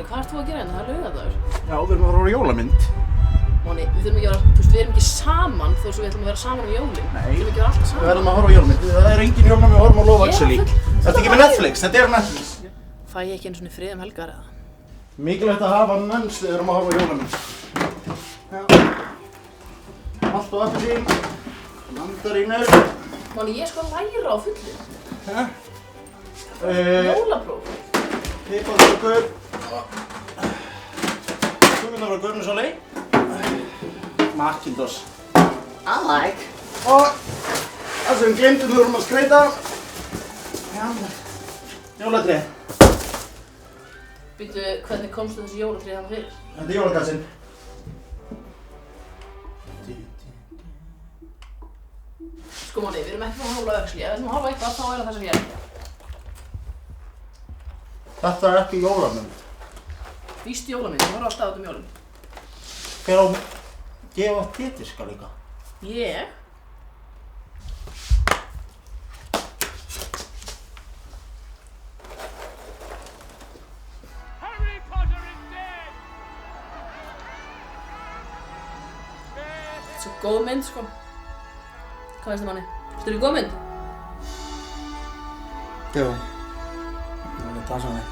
hvað ert þú að gera hérna? Það er laugardagur. Já, við erum að fara á jólamynd. Máni, við þurfum ekki að vera, þú veist, við erum ekki saman þó svo við ætlum að vera saman jólin. Nei. Við þurfum ekki að vera alltaf saman. Við verðum að horfa á jólamynd. Það er engin jólmynd, við horfum á Love Actually. Þetta ekki með Netflix, þetta er Netflix. Fæ ég ekki einu svona frið helgar eða? Mikilvægt að hafa menns við erum að horfa á jólamynd. Já. Allt á appelsín. Mandarínur. Máni, ég er sko að læra á fullu. Hæ? Jólapróf. Piparkökur. Súmundar frá Guðmundsson. Macintosh. I like. Og það sem við glemdum við vorum að skreyta. Jólatré. Býttu, hvernig komstu þessi jólatré þarna fyrir? Þetta er jólakassinn. Sko Máni, við erum ekki frá að horfa á Actually. Ef við ætlum að horfa á eitthvað, þá er það sem ég er. Þetta er ekki jólamynd. Víst jólamynd, við horfum alltaf út jólin. Hver á gefa tétiska líka? Ég? Harry Potter is dead! Þetta er svo góð mynd, sko. Hvað veist þið, Máni? Þetta er góð mynd? Jú. Það er það sem við.